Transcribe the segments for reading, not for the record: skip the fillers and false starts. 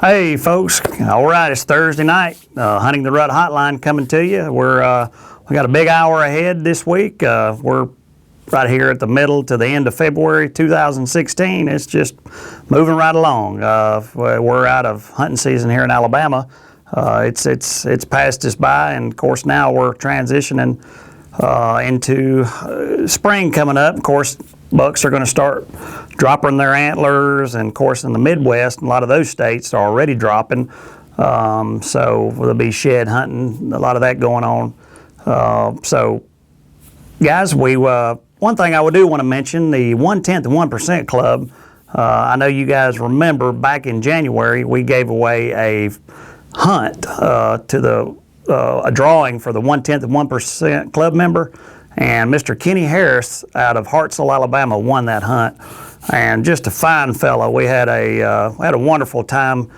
Hey folks, all right, it's Thursday night. Hunting the Rut Hotline coming to you. We got a big hour ahead this week. We're right here at the middle to the end of February 2016. It's just moving right along. We're out of hunting season here in Alabama. It's passed us by, and of course now we're transitioning into spring coming up. Of course, bucks are going to start dropping their antlers, and of course in the Midwest, a lot of those states are already dropping. So there'll be shed hunting, a lot of that going on. So guys, one thing I do want to mention, the 1/10 of 1% Club. I know you guys remember back in January we gave away a hunt a drawing for the 1/10 of 1% Club member. And Mr. Kenny Harris out of Hartselle, Alabama, won that hunt, and just a fine fellow. We had a wonderful time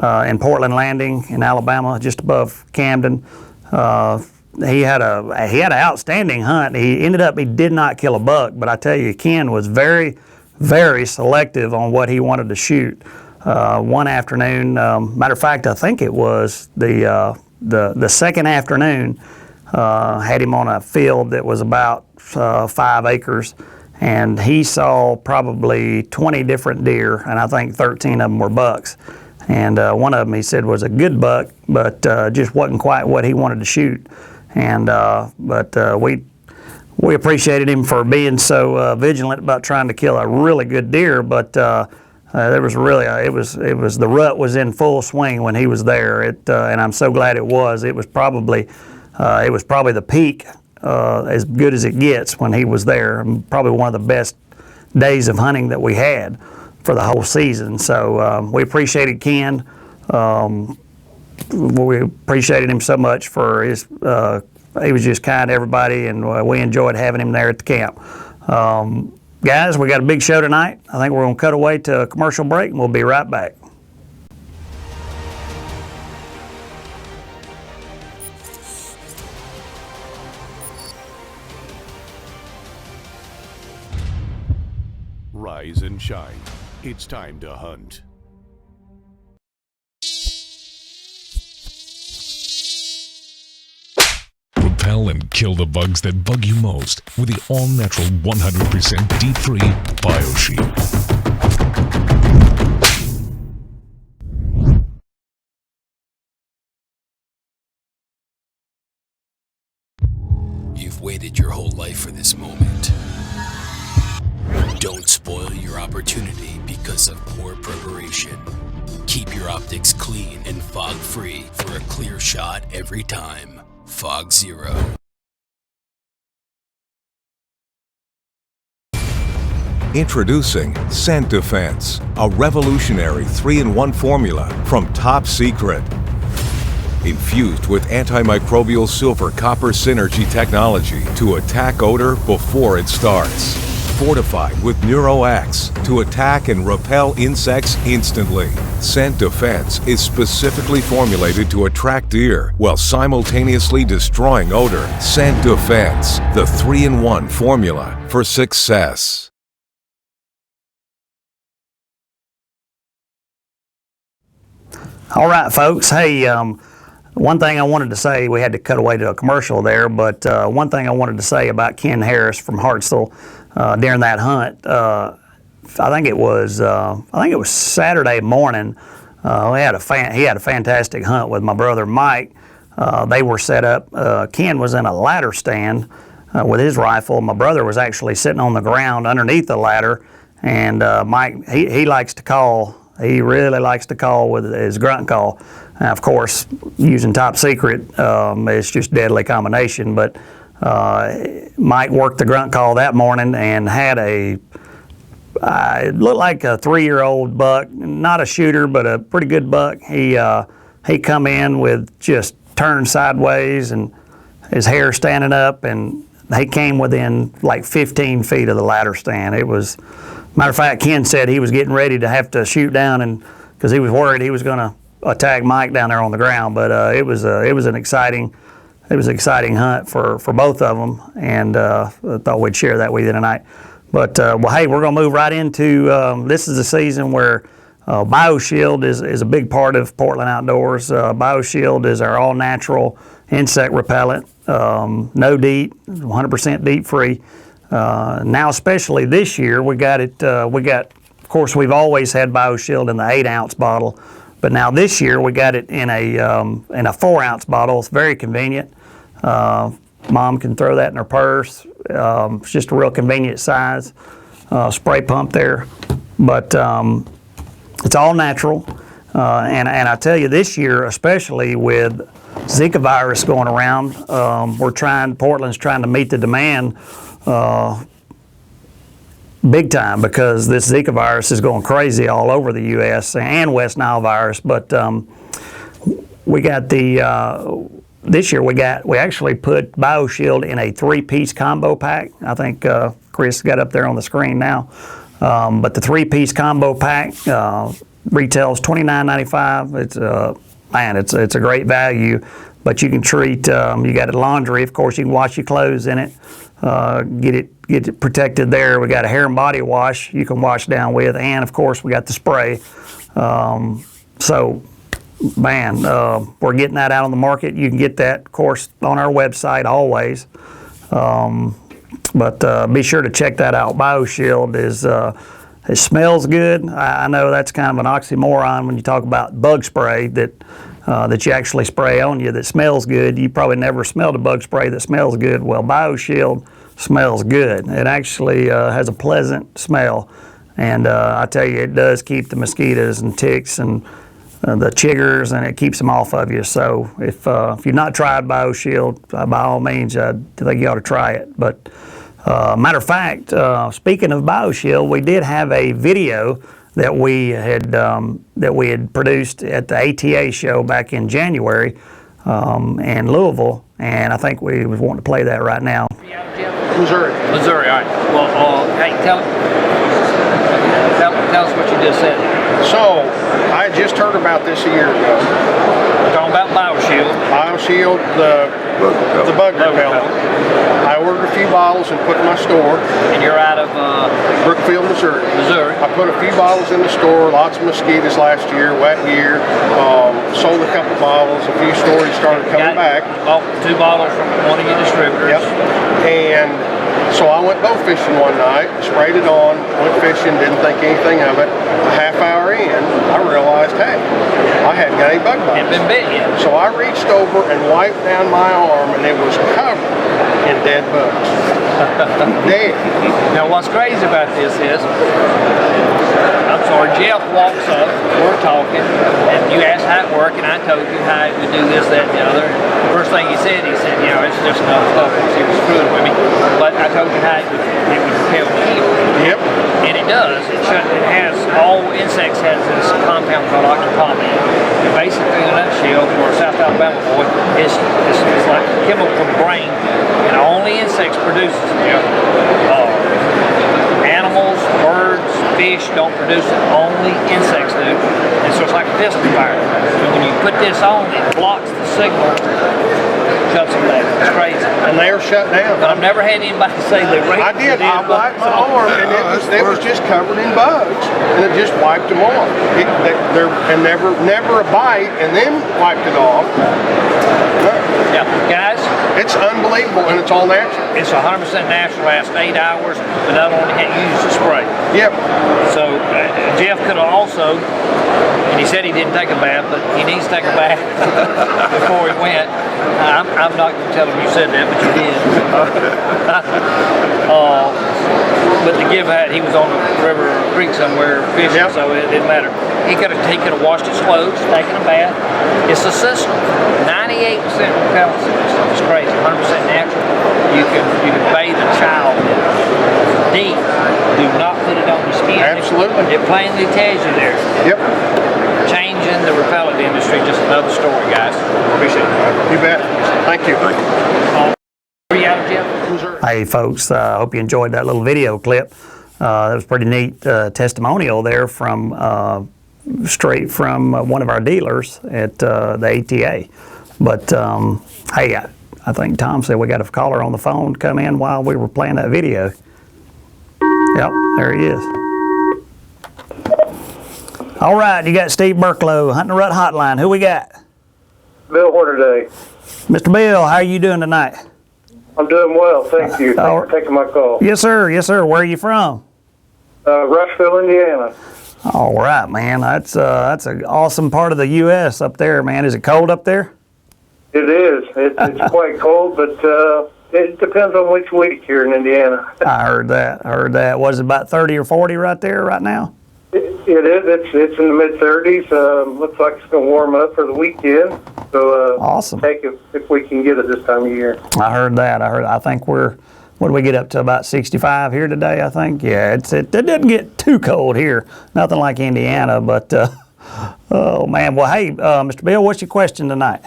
in Portland Landing in Alabama, just above Camden. He had an outstanding hunt. He did not kill a buck, but I tell you, Ken was very, very selective on what he wanted to shoot. One afternoon, matter of fact, I think it was the second afternoon. Had him on a field that was about 5 acres, and he saw probably 20 different deer, and I think 13 of them were bucks. And one of them, he said, was a good buck, but just wasn't quite what he wanted to shoot. And we appreciated him for being so vigilant about trying to kill a really good deer. But there was really it was the rut was in full swing when he was there. And I'm so glad it was. It was probably the peak, as good as it gets when he was there. Probably one of the best days of hunting that we had for the whole season. So we appreciated Ken. We appreciated him so much for his. He was just kind to everybody, and we enjoyed having him there at the camp. Guys, we got a big show tonight. I think we're going to cut away to a commercial break, and we'll be right back. Rise and shine. It's time to hunt. Repel and kill the bugs that bug you most with the all-natural 100% D3 BioShield. You've waited your whole life for this moment. Don't spoil your opportunity because of poor preparation. Keep your optics clean and fog-free for a clear shot every time. Fog Zero. Introducing Scent Defense, a revolutionary 3-in-1 formula from Top Secret. Infused with antimicrobial silver copper synergy technology to attack odor before it starts. Fortified with NeuroX to attack and repel insects instantly. Scent Defense is specifically formulated to attract deer while simultaneously destroying odor. Scent Defense, the 3-in-1 formula for success. All right, folks. Hey, one thing I wanted to say, we had to cut away to a commercial there, but one thing I wanted to say about Ken Harris from Hartselle during that hunt, I think it was Saturday morning. He had a fantastic hunt with my brother Mike. They were set up. Ken was in a ladder stand with his rifle. My brother was actually sitting on the ground underneath the ladder, and Mike, he likes to call. He really likes to call with his grunt call. Of course, using Top Secret, it's just a deadly combination. But Mike worked the grunt call that morning and had it looked like a 3-year-old buck, not a shooter, but a pretty good buck. He come in with just turned sideways and his hair standing up, and he came within like 15 feet of the ladder stand. It was, matter of fact, Ken said he was getting ready to have to shoot down, and because he was worried he was going to attack Mike down there on the ground. But it was an exciting hunt for both of them, and I thought we'd share that with you tonight. But well, hey, we're going to move right into this is the season where BioShield is a big part of Portland Outdoors. BioShield is our all-natural insect repellent, no DEET, 100% DEET free. Now, especially this year, we got it. Of course, we've always had BioShield in the 8-ounce bottle, but now this year we got it in a 4-ounce bottle. It's very convenient. Mom can throw that in her purse. It's just a real convenient size spray pump there, but it's all natural. And I tell you, this year, especially with Zika virus going around, Portland's trying to meet the demand big time, because this Zika virus is going crazy all over the U.S. and West Nile virus. But we got this year we actually put BioShield in a 3-piece combo pack. I think Chris got up there on the screen now. But the 3-piece combo pack retails $29.95. It's a great value. But you can treat. You got it laundry. Of course, you can wash your clothes in it. Get it protected there. We got a hair and body wash you can wash down with, and of course we got the spray. So, man, we're getting that out on the market. You can get that, of course, on our website always. But be sure to check that out. BioShield it smells good. I know that's kind of an oxymoron when you talk about bug spray that you actually spray on you that smells good. You probably never smelled a bug spray that smells good. Well, BioShield smells good. It actually has a pleasant smell, and I tell you, it does keep the mosquitoes and ticks and the chiggers, and it keeps them off of you. So if you've not tried BioShield, by all means, I think you ought to try it. But matter of fact, speaking of BioShield, we did have a video that we had produced at the ATA show back in January in Louisville, and I think we was wanting to play that right now. Missouri, all right. Well, hey, tell us what you just said. So, I just heard about this a year ago. We're talking about BioShield. BioShield, the bug repellent. I ordered a few bottles and put in my store. And you're out of Brookfield, Missouri. I put a few bottles in the store, lots of mosquitoes last year, wet year. Sold a couple bottles, a few stores started coming back. Bought 2 bottles from one of your distributors. Yep. And so I went bow fishing one night, sprayed it on, went fishing, didn't think anything of it. A half hour in, I realized, hey, I hadn't got any bug bites. Hadn't been bit yet. So I reached over and wiped down my arm, and it was covered in dead bugs. Dead. Now what's crazy about this is, I'm sorry, Jeff walks up, we're talking, and you asked how it worked, and I told you how it would do this, that, and the other. First thing he said, it's just enough stuff, because he was screwing with me. But I told you how it would repel heal. Yep. And it does. It has, all insects has this compound called octapamine. And basically, in a nutshell, for a South Alabama boy, it's like a chemical from the brain, and only insects produce it. Animals, birds, fish don't produce it. Only insects do. And so it's like a pistol fire. And when you put this on, it blocks the signal, shuts them down. It's crazy. And they are shut down. But I've never had anybody say they raped. I did. I wiped my arm, and it was just covered in bugs, and it just wiped them off. Never a bite, and then wiped it off. Yeah, guys, it's unbelievable, and it's all natural. It's 100% natural. Lasts 8 hours, but not only had used the spray. Yep. So Jeff could have also, and he said he didn't take a bath, but he needs to take a bath before he went. I'm not going to tell him you said that, but you did. But the give out, he was on the river or creek somewhere fishing, yep. So it didn't matter. He could have washed his clothes, taken a bath. It's a system. 98% repellent system. It's crazy. 100% natural. You can bathe a child in it. Deep. Do not put it on the skin. Absolutely. It plainly tells you there. Yep. Changing the repellent industry, just another story, guys. Appreciate it. You bet. Thank you. Where you out, Jeff? Hey folks, I hope you enjoyed that little video clip. That was pretty neat testimonial there from straight from one of our dealers at the ATA. But hey, I think Tom said we got a caller on the phone come in while we were playing that video. Yep, there he is. All right, you got Steve Burklow, Hunting the Rut Hotline. Who we got? Bill Horner Day. Mr. Bill, how are you doing tonight? I'm doing well, thank you. Thanks for taking my call. Yes, sir. Yes, sir. Where are you from? Rushville, Indiana. All right, man. That's an awesome part of the U.S. up there, man. Is it cold up there? It is. It's quite cold, but it depends on which week here in Indiana. I heard that. Was it about 30 or 40 right there right now? It is. It's in the mid-30s. Looks like it's going to warm up for the weekend. So awesome. Take it if we can get it this time of year. I heard that. I think what do we get up to, about 65 here today, I think? Yeah, it doesn't get too cold here. Nothing like Indiana, but, oh, man. Well, hey, Mr. Bill, what's your question tonight?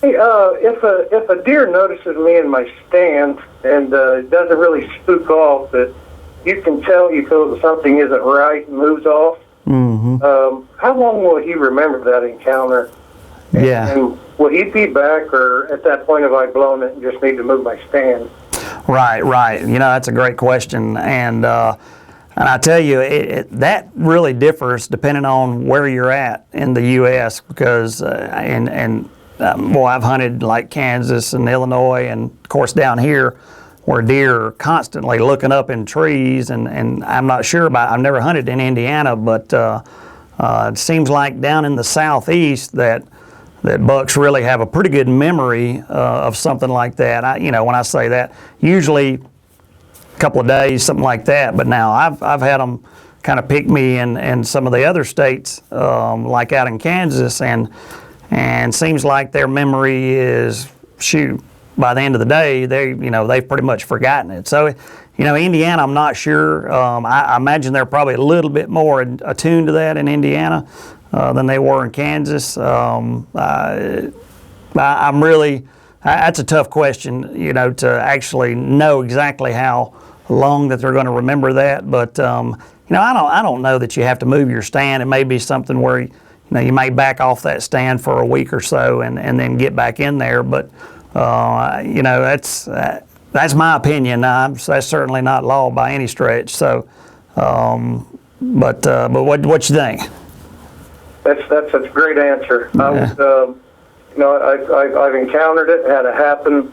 Hey, if a deer notices me in my stand and it doesn't really spook off, that you can tell you feel that something isn't right and moves off, how long will he remember that encounter? Yeah. And will he be back, or at that point have I blown it and just need to move my stand? Right. You know, that's a great question, and I tell you, that really differs depending on where you're at in the U.S. because well, I've hunted like Kansas and Illinois, and of course down here where deer are constantly looking up in trees, and I'm not sure about. I've never hunted in Indiana, but it seems like down in the southeast that bucks really have a pretty good memory of something like that. When I say that, usually a couple of days, something like that. But now I've had them kind of pick me in some of the other states, like out in Kansas, and seems like their memory is, by the end of the day, they've pretty much forgotten it. So, Indiana, I'm not sure. I imagine they're probably a little bit more attuned to that in Indiana than they were in Kansas. I'm really, that's a tough question, to actually know exactly how long that they're going to remember that. But, I don't know that you have to move your stand. It may be something where, you may back off that stand for a week or so and then get back in there. But, that's my opinion. That's certainly not law by any stretch. So, but what you think? That's a great answer. Yeah. I've encountered it, had it happen,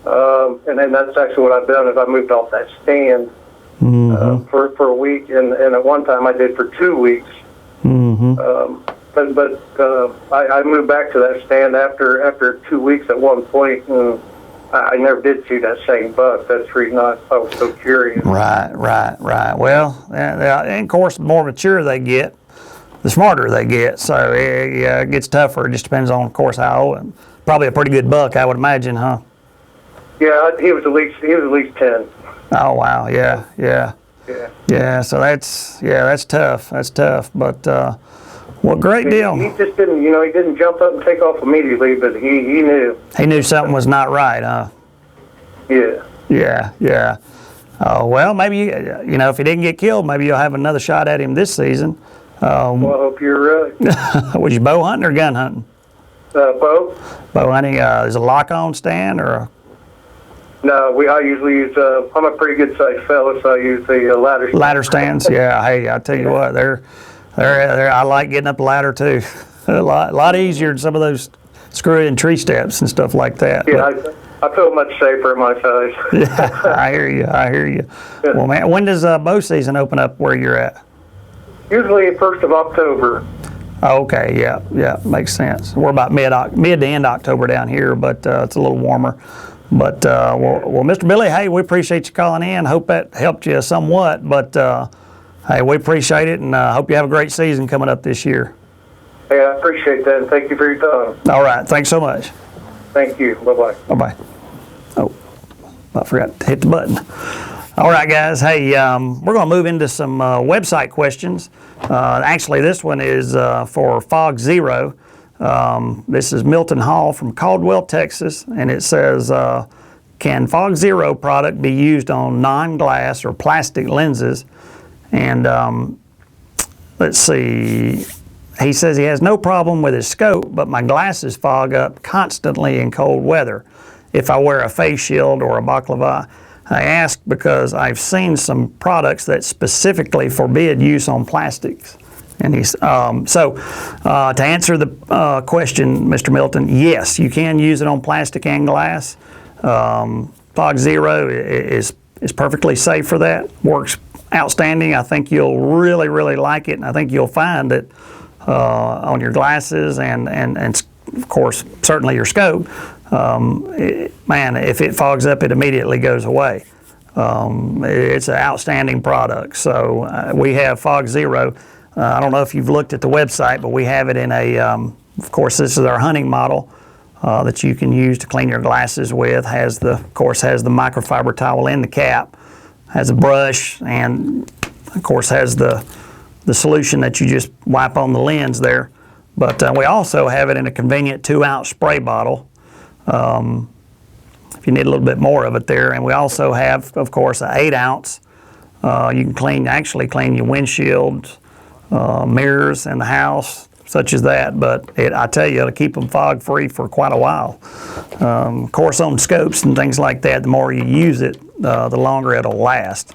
and then that's actually what I've done is I moved off that stand for a week, and at one time I did for 2 weeks. But I moved back to that stand after 2 weeks at one point, and I never did see that same buck. That's the reason I was so curious. Right. Well, and of course, the more mature they get, the smarter they get. So it gets tougher. It just depends on, of course, how old. Probably a pretty good buck, I would imagine, huh? Yeah, he was at least 10. Oh wow, yeah. So that's tough. That's tough. But well, great deal. He just didn't, he didn't jump up and take off immediately, but he knew. He knew something was not right, huh? Yeah. Yeah. Oh well, maybe if he didn't get killed, maybe you'll have another shot at him this season. Well, I hope you're right. Was you bow hunting or gun hunting? Both. Bow hunting. Is a lock-on stand or? No, I usually use. I'm a pretty good sized fella, so I use the ladder. Ladder stands. Yeah. Hey, I tell you what, they're. I like getting up the ladder too. A lot easier than some of those screw-in tree steps and stuff like that. Yeah, I feel much safer at my size. Yeah, I hear you. Yeah. Well, man, when does bow season open up where you're at? Usually 1st of October. Oh, okay, yeah, makes sense. We're about mid to end October down here, but it's a little warmer. But well, Mr. Billy, hey, we appreciate you calling in. Hope that helped you somewhat. But hey, we appreciate it, and hope you have a great season coming up this year. Hey, I appreciate that, and thank you for your time. All right, thanks so much. Thank you. Bye-bye. Bye-bye. Oh, I forgot to hit the button. All right, guys. Hey, we're going to move into some website questions. Actually, this one is for Fog Zero. This is Milton Hall from Caldwell, Texas, and it says, can Fog Zero product be used on non-glass or plastic lenses? And let's see. He says he has no problem with his scope, but my glasses fog up constantly in cold weather if I wear a face shield or a baklava. I ask because I've seen some products that specifically forbid use on plastics. And to answer the question, Mr. Milton, yes, you can use it on plastic and glass. Fog Zero is perfectly safe for that. Works outstanding. I think you'll really, really like it, and I think you'll find that on your glasses and of course certainly your scope. Man, if it fogs up, it immediately goes away. It's an outstanding product. So we have Fog Zero. I don't know if you've looked at the website, but we have it in a, of course, this is our hunting model that you can use to clean your glasses with. Of course, has the microfiber towel in the cap, has a brush, and of course has the solution that you just wipe on the lens there. But we also have it in a convenient 2-ounce spray bottle. If you need a little bit more of it there. And we also have, of course, an 8-ounce. You can actually clean your windshield, mirrors in the house, such as that. But I tell you, it'll keep them fog free for quite a while. Of course, on scopes and things like that, the more you use it, the longer it'll last.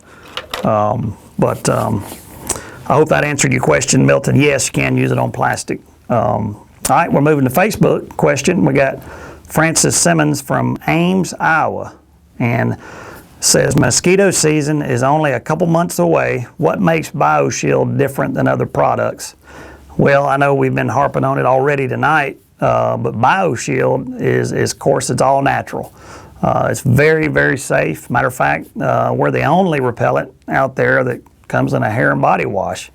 But I hope that answered your question, Milton. Yes, you can use it on plastic. All right, we're moving to Facebook question. We got Francis Simmons from Ames, Iowa, and says, mosquito season is only a couple months away. What makes BioShield different than other products? Well, I know we've been harping on it already tonight, but BioShield is, of course, it's all natural. It's very, very safe. Matter of fact, we're the only repellent out there that comes in a hair and body wash,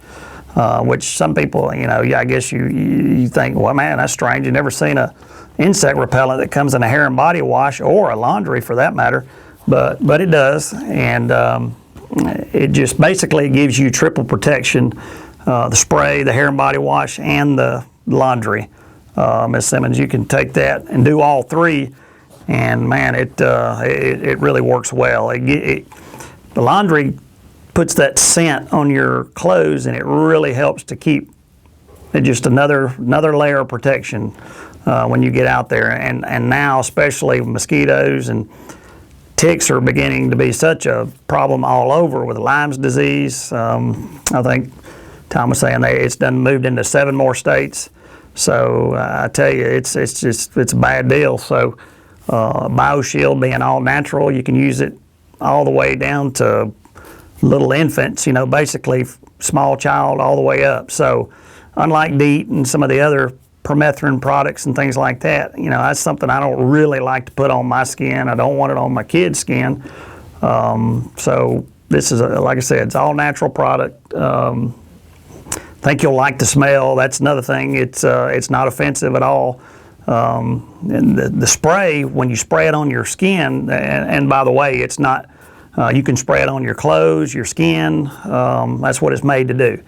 which some people, I guess you think, well, man, that's strange. You've never seen a insect repellent that comes in a hair and body wash, or a laundry for that matter, but it does, and it just basically gives you triple protection: the spray, the hair and body wash, and the laundry. Ms. Simmons, you can take that and do all three, and man, it really works well. The laundry puts that scent on your clothes, and it really helps to keep just another layer of protection when you get out there. And now, especially mosquitoes and ticks are beginning to be such a problem all over with Lyme's disease. I think Tom was saying it's moved into 7 more states. So I tell you, it's a bad deal. So BioShield being all natural, you can use it all the way down to little infants, basically small child all the way up. So unlike DEET and some of the other permethrin products and things like that, that's something I don't really like to put on my skin. I don't want it on my kid's skin. So this is, like I said, it's all natural product. Think you'll like the smell. That's another thing. It's not offensive at all. And the spray, when you spray it on your skin, and by the way, it's not, you can spray it on your clothes, your skin. That's what it's made to do.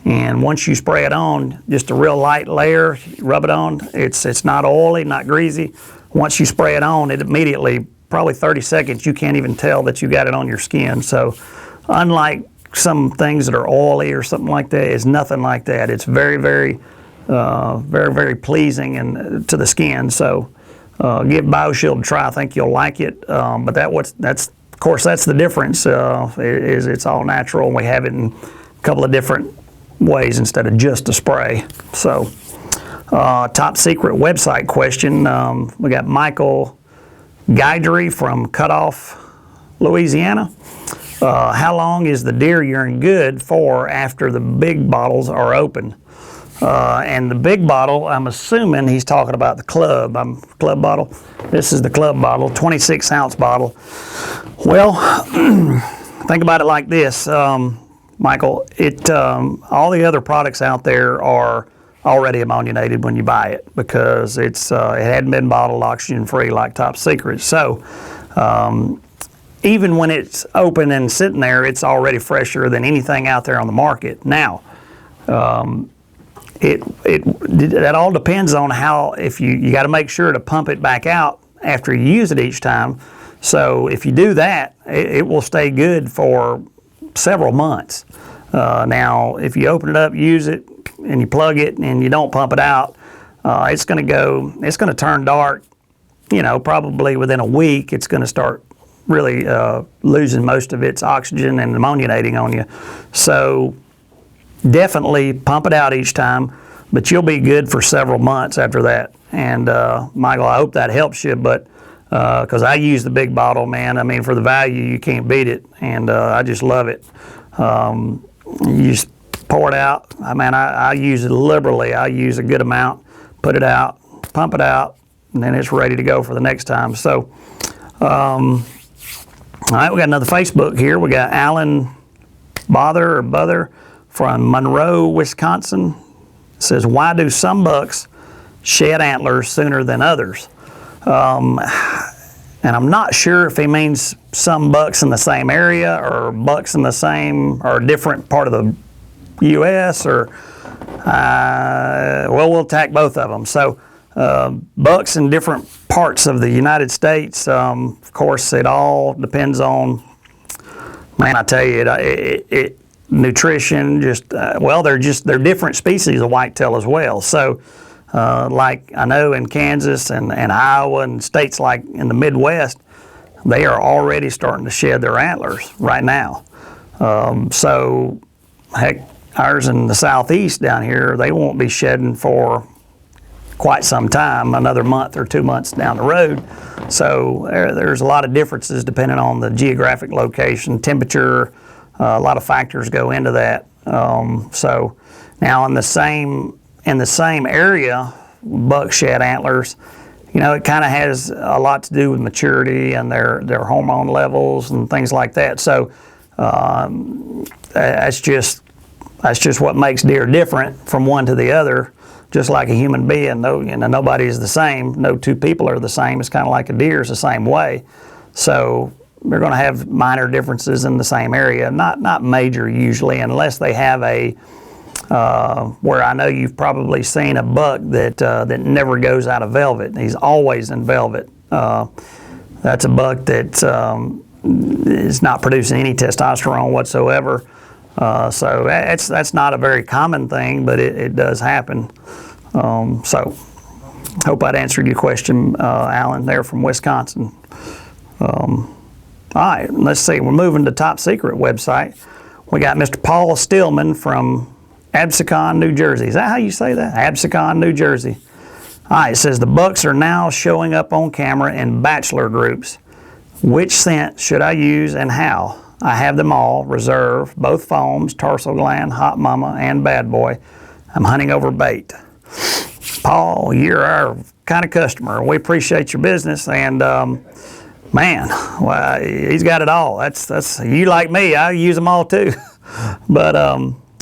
And once you spray it on, just a real light layer, rub it on. It's not oily, not greasy. Once you spray it on, it immediately, probably 30 seconds, you can't even tell that you got it on your skin. So unlike some things that are oily or something like that, it's nothing like that. It's very, very, very, very pleasing and to the skin. So give BioShield a try. I think you'll like it. But of course, that's the difference. Is it's all natural, and we have it in a couple of different ways instead of just a spray. So top secret website question. We got Michael Guidry from Cutoff, Louisiana. How long is the deer urine good for after the big bottles are open? And the big bottle, I'm assuming he's talking about the club bottle. This is the club bottle, 26-ounce bottle. Well, think about it like this, Michael. All the other products out there are already ammoniated when you buy it, because it hadn't been bottled oxygen-free like Top Secret. So even when it's open and sitting there, it's already fresher than anything out there on the market. Now, that all depends on how, if you got to make sure to pump it back out after you use it each time. So if you do that, it will stay good for several months. Now, if you open it up, use it, and you plug it, and you don't pump it out, it's going to turn dark. Probably within a week, it's going to start really losing most of its oxygen and ammoniating on you. So definitely pump it out each time, but you'll be good for several months after that. And Michael, I hope that helps you, but because I use the big bottle, man. I mean, for the value, you can't beat it, and I just love it. You just pour it out. I mean, I use it liberally. I use a good amount, put it out, pump it out, and then it's ready to go for the next time. So, all right, we got another Facebook here. We got Alan Bother from Monroe, Wisconsin. It says, why do some bucks shed antlers sooner than others? And I'm not sure if he means some bucks in the same area or bucks in the same or different part of the U.S. or, well, we'll attack both of them. So bucks in different parts of the United States, of course, it all depends on, man, I tell you, nutrition, they're different species of whitetail as well. So, like I know in Kansas and Iowa and states like in the Midwest, they are already starting to shed their antlers right now. So, heck, ours in the southeast down here, they won't be shedding for quite some time, another month or 2 months down the road. So there's a lot of differences depending on the geographic location, temperature, a lot of factors go into that. So now in the same area, buck shed antlers, you know, it kind of has a lot to do with maturity and their hormone levels and things like that. So that's just what makes deer different from one to the other. Just like a human being, nobody is the same. No two people are the same. It's kind of like a deer is the same way. So they're going to have minor differences in the same area, not major usually, unless they have where I know you've probably seen a buck that never goes out of velvet. He's always in velvet. That's a buck that is not producing any testosterone whatsoever. So that's not a very common thing, but it does happen. So hope I'd answered your question, Alan, there from Wisconsin. All right, let's see. We're moving to Top Secret website. We got Mr. Paul Stillman from Absecon, New Jersey. Is that how you say that? Absecon, New Jersey. All right, it says the bucks are now showing up on camera in bachelor groups. Which scent should I use and how? I have them all, reserve, both foams, tarsal gland, hot mama, and bad boy. I'm hunting over bait. Paul, you're our kind of customer. We appreciate your business, and man, well, he's got it all. That's you like me. I use them all too. But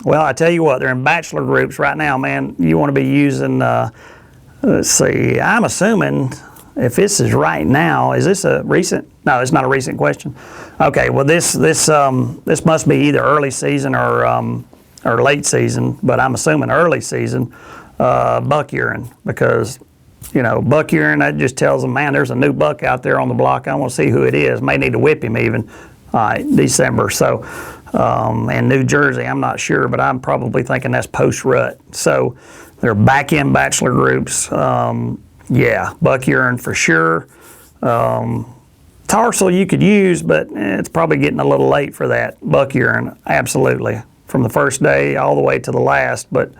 well, I tell you what, they're in bachelor groups right now, man. You want to be using. Let's see. I'm assuming if this is right now, is this a recent? No, it's not a recent question. Okay, well this must be either early season or late season, but I'm assuming early season buck urine, because you know, buck urine, that just tells them, man, there's a new buck out there on the block. I want to see who it is. May need to whip him even. All right, December. So in New Jersey, I'm not sure, but I'm probably thinking that's post-rut. So they're back in bachelor groups. Yeah, buck urine for sure. Tarsal you could use, but it's probably getting a little late for that. Buck urine, absolutely, from the first day all the way to the last. But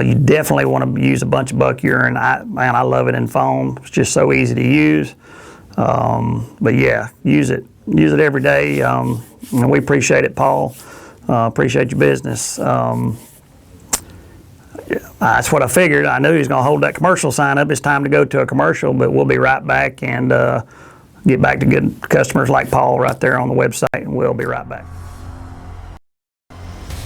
you definitely want to use a bunch of buck urine. Man, I love it in foam. It's just so easy to use. But yeah, use it every day. And we appreciate it, Paul. Appreciate your business. That's what I figured. I knew he was going to hold that commercial sign up. It's time to go to a commercial, but we'll be right back and get back to good customers like Paul right there on the website, and we'll be right back.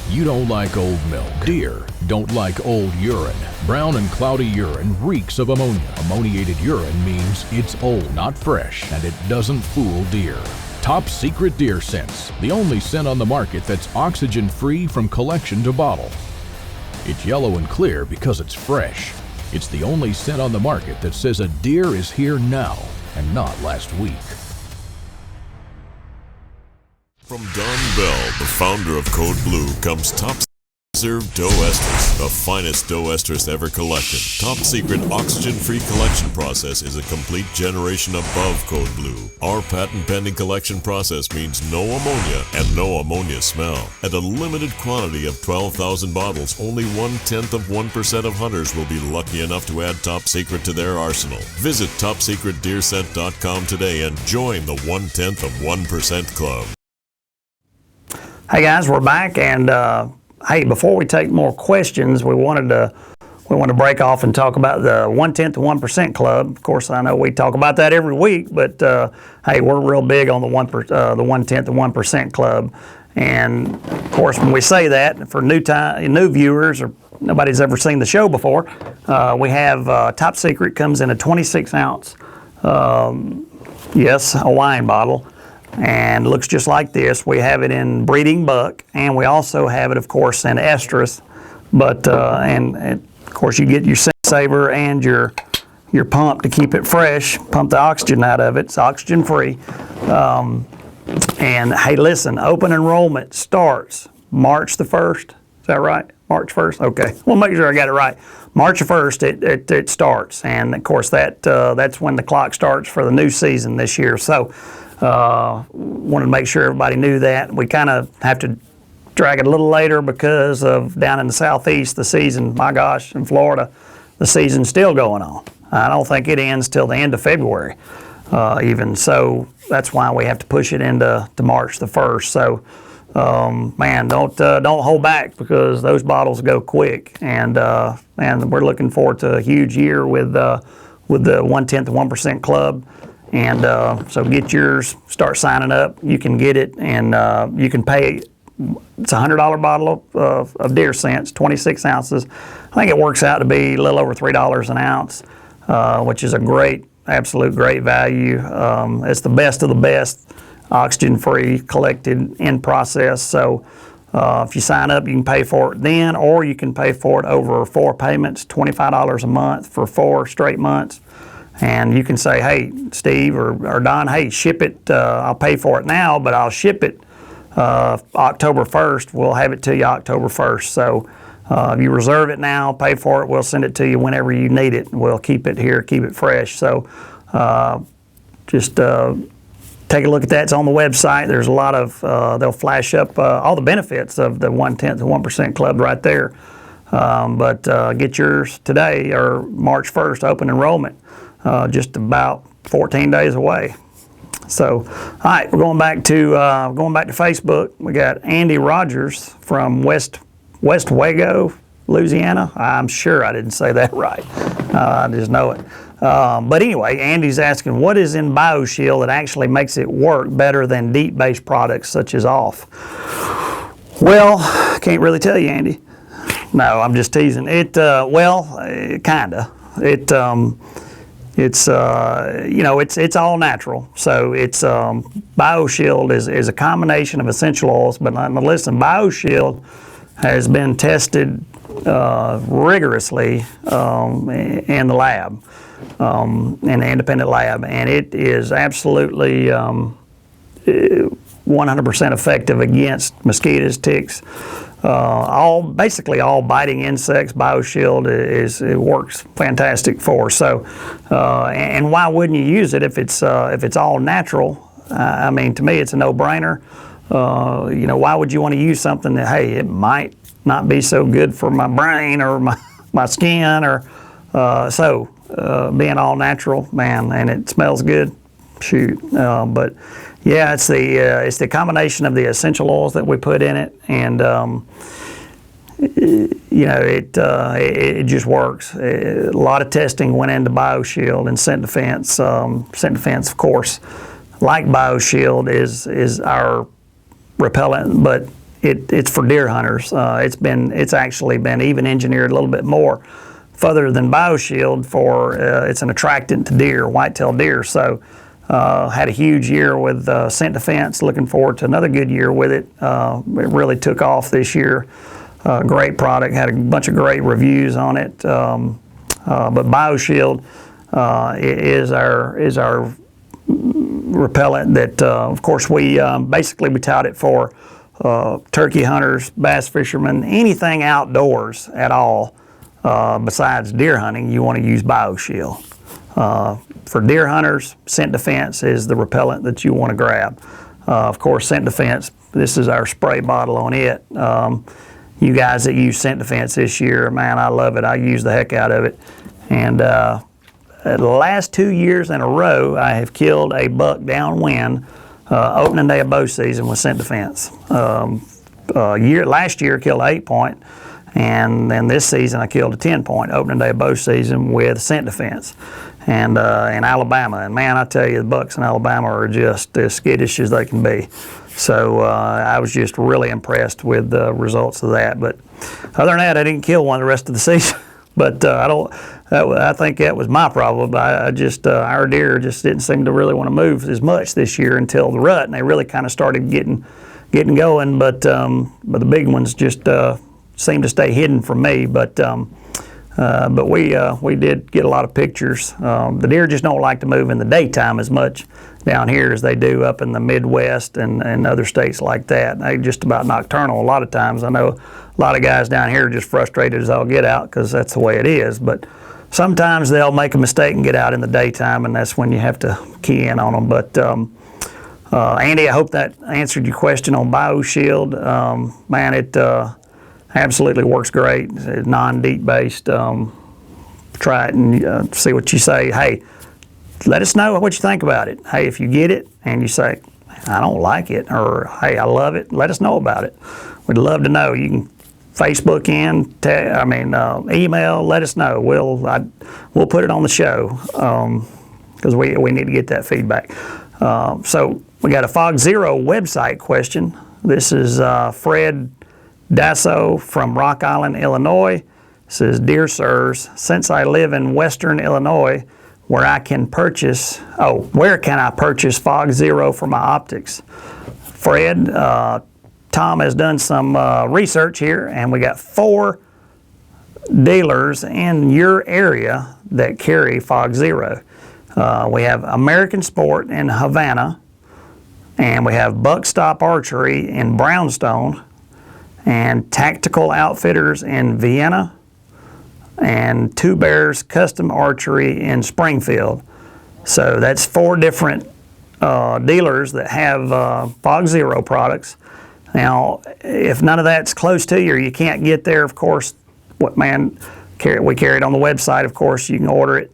You don't like old milk. Deer don't like old urine. Brown and cloudy urine reeks of ammonia. Ammoniated urine means it's old, not fresh, and it doesn't fool deer. Top Secret Deer Scents, the only scent on the market that's oxygen-free from collection to bottle. It's yellow and clear because it's fresh. It's the only scent on the market that says a deer is here now and not last week. From Don Bell, the founder of Code Blue, comes Top preserved doe estrus, the finest doe estrus ever collected. Top secret oxygen-free collection process is a complete generation above Code Blue. Our patent-pending collection process means no ammonia and no ammonia smell. At a limited quantity of 12,000 bottles, only 0.1% of hunters will be lucky enough to add Top Secret to their arsenal. Visit TopSecretDeerScent.com today and join the 0.1% Club. Hey guys, we're back, and hey, before we take more questions, we want to break off and talk about the 1/10 to 1% Club. Of course, I know we talk about that every week, but hey, we're real big on the 1/10 to 1% Club. And of course, when we say that, for new viewers or nobody's ever seen the show before, we have Top Secret comes in a 26-ounce, yes, a wine bottle. And looks just like this. We have it in breeding buck, and we also have it, of course, in estrus. But and of course, you get your scent saver and your pump to keep it fresh. Pump the oxygen out of it. It's oxygen free. And hey, listen, open enrollment starts March the 1st. Is that right? March 1st. Okay. We'll make sure I got it right. March 1st, it starts, and of course that's when the clock starts for the new season this year. So. Wanted to make sure everybody knew that. We kind of have to drag it a little later because of down in the southeast, the season, my gosh, in Florida, the season's still going on. I don't think it ends till the end of February even. So that's why we have to push it into March the 1st. So man, don't hold back because those bottles go quick. And we're looking forward to a huge year with the 1/10 to 1% Club. And so get yours, start signing up. You can get it, and you can pay. It's a $100 bottle of deer scents, 26 ounces. I think it works out to be a little over $3 an ounce, which is a great, absolute great value. It's the best of the best, oxygen-free, collected in process. So if you sign up, you can pay for it then, or you can pay for it over 4 payments, $25 a month for 4 straight months. And you can say, hey, Steve or Don, hey, ship it. I'll pay for it now, but I'll ship it October 1st. We'll have it to you October 1st. So if you reserve it now, pay for it, we'll send it to you whenever you need it. We'll keep it here, keep it fresh. So just take a look at that. It's on the website. There's a lot of, they'll flash up all the benefits of the 1/10 to 1% Club right there. But get yours today or March 1st, open enrollment. Just about 14 days away. So, all right, we're going back to Facebook. We got Andy Rogers from West Wago, Louisiana. I'm sure I didn't say that right. I just know it. But anyway, Andy's asking, what is in BioShield that actually makes it work better than DEET-based products such as OFF? Well, can't really tell you, Andy. No, I'm just teasing. Kinda. It's it's all natural. So it's BioShield is a combination of essential oils. But listen, BioShield has been tested rigorously in the lab, in the independent lab, and it is absolutely 100% effective against mosquitoes, ticks, basically all biting insects. BioShield it works fantastic for. So, and why wouldn't you use it if it's all natural? I mean, to me, it's a no-brainer. Why would you want to use something that, hey, it might not be so good for my brain or my skin or being all natural, man, and it smells good. Shoot, but yeah, it's the combination of the essential oils that we put in it, and it just works. A lot of testing went into BioShield and Scent Defense. Scent Defense, of course, like BioShield, is our repellent, but it's for deer hunters. It's actually been even engineered a little bit more further than BioShield for it's an attractant to deer, whitetail deer. So. Had a huge year with Scent Defense. Looking forward to another good year with it. It really took off this year. Great product. Had a bunch of great reviews on it. But BioShield is our repellent that, of course, we tout it for turkey hunters, bass fishermen, anything outdoors at all, besides deer hunting, you want to use BioShield. For deer hunters, Scent Defense is the repellent that you want to grab. Of course, Scent Defense, this is our spray bottle on it. You guys that use Scent Defense this year, man, I love it. I use the heck out of it. And the last 2 years in a row, I have killed a buck downwind, opening day of bow season with Scent Defense. Last year, I killed an 8-point. And then this season, I killed a 10-point opening day of bow season with Scent Defense, and in Alabama. And man, I tell you, the bucks in Alabama are just as skittish as they can be. So I was just really impressed with the results of that. But other than that, I didn't kill one the rest of the season. But I think that was my problem. Our deer just didn't seem to really want to move as much this year until the rut, and they really kind of started getting going. But the big ones just seemed to stay hidden from me. But we did get a lot of pictures. The deer just don't like to move in the daytime as much down here as they do up in the Midwest and other states like that. They just about nocturnal a lot of times. I know a lot of guys down here are just frustrated as all get out because that's the way it is. But sometimes they'll make a mistake and get out in the daytime, and that's when you have to key in on them. But Andy, I hope that answered your question on BioShield. Man, it absolutely works great. It's non-DEET based. Try it and see what you say. Hey, let us know what you think about it. Hey, if you get it and you say, I don't like it, or hey, I love it, let us know about it. We'd love to know. You can Facebook in, email, let us know. We'll put it on the show because we need to get that feedback. So we got a Fog Zero website question. This is Fred Dasso from Rock Island, Illinois. Says, Dear Sirs, since I live in Western Illinois, where can I purchase Fog Zero for my optics? Fred, Tom has done some research here, and we got 4 dealers in your area that carry Fog Zero. We have American Sport in Havana, and we have Buckstop Archery in Brownstone, and Tactical Outfitters in Vienna, and Two Bears Custom Archery in Springfield. So that's 4 different dealers that have Fog Zero products. Now, if none of that's close to you or you can't get there, of course, we carry it on the website. Of course, you can order it.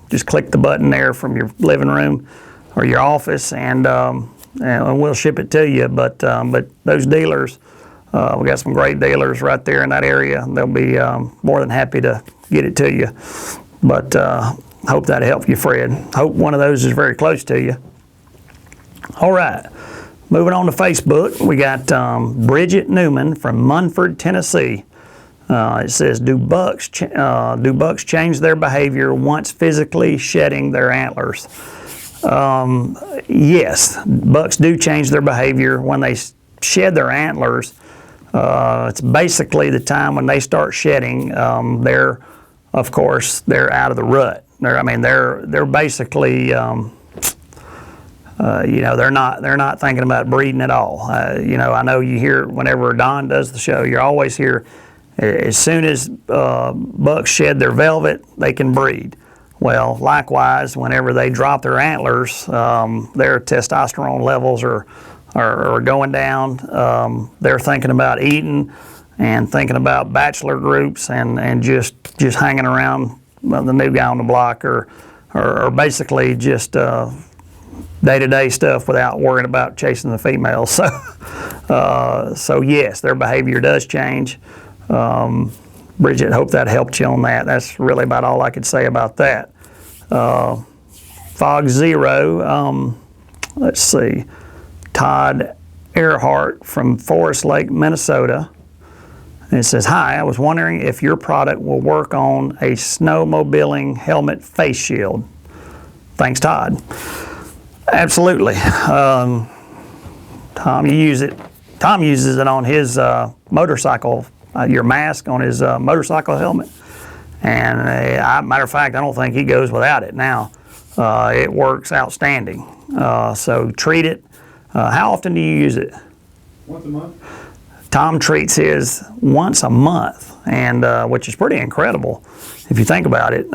Just click the button there from your living room or your office, and we'll ship it to you. But those dealers, we got some great dealers right there in that area. They'll be more than happy to get it to you. But hope that'll help you, Fred. Hope one of those is very close to you. All right, moving on to Facebook, we got Bridget Newman from Munford, Tennessee. It says, do bucks change their behavior once physically shedding their antlers? Yes, bucks do change their behavior when they shed their antlers. It's basically the time when they start shedding. They're out of the rut. They're basically, they're not thinking about breeding at all. I know you hear whenever Don does the show, you always hear, as soon as bucks shed their velvet, they can breed. Well, likewise, whenever they drop their antlers, their testosterone levels are going down. They're thinking about eating and thinking about bachelor groups and just hanging around the new guy on the block or basically just day-to-day stuff without worrying about chasing the females. So yes, their behavior does change. Bridget, hope that helped you on that. That's really about all I could say about that. Fog Zero, let's see. Todd Earhart from Forest Lake, Minnesota. And it says, hi, I was wondering if your product will work on a snowmobiling helmet face shield. Thanks, Todd. Absolutely. Tom uses it on his motorcycle, your mask on his motorcycle helmet. And matter of fact, I don't think he goes without it now. It works outstanding. So treat it. How often do you use it? Once a month? Tom treats his once a month, and which is pretty incredible if you think about it.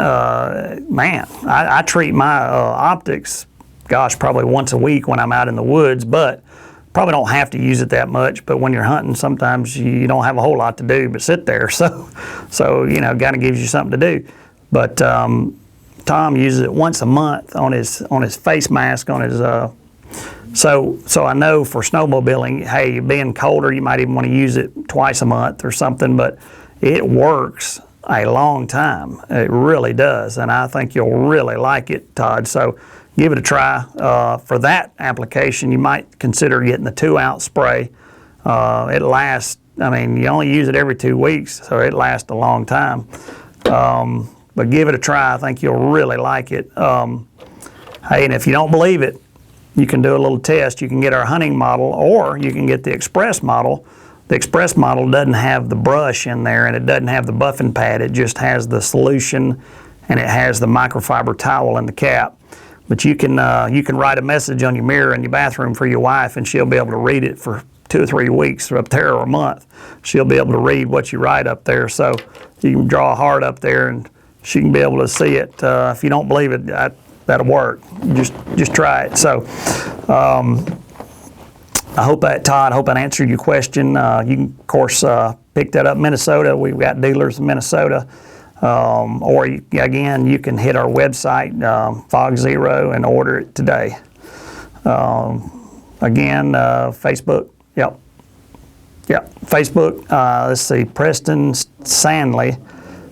Man, I treat my optics, gosh, probably once a week when I'm out in the woods, but probably don't have to use it that much. But when you're hunting, sometimes you don't have a whole lot to do but sit there. So you know, kind of gives you something to do. But Tom uses it once a month on his face mask, on his so I know for snowmobiling, hey, being colder, you might even want to use it twice a month or something, but it works a long time. It really does, and I think you'll really like it, Todd. So give it a try. For that application, you might consider getting the 2-ounce spray. It lasts, I mean, you only use it every 2 weeks, so it lasts a long time. But give it a try. I think you'll really like it. Hey, and if you don't believe it, you can do a little test. You can get our hunting model, or you can get the Express model. The Express model doesn't have the brush in there, and it doesn't have the buffing pad. It just has the solution, and it has the microfiber towel in the cap. But you can write a message on your mirror in your bathroom for your wife, and she'll be able to read it for 2 or 3 weeks up there, or a month. She'll be able to read what you write up there. So you can draw a heart up there, and she can be able to see it. If you don't believe it, that'll work. Just try it. So I hope that, Todd, answered your question. You can, of course, pick that up in Minnesota. We've got dealers in Minnesota. Or again, you can hit our website, Fog Zero, and order it today. Again, Facebook. Yep. Facebook. Let's see. Preston Sandley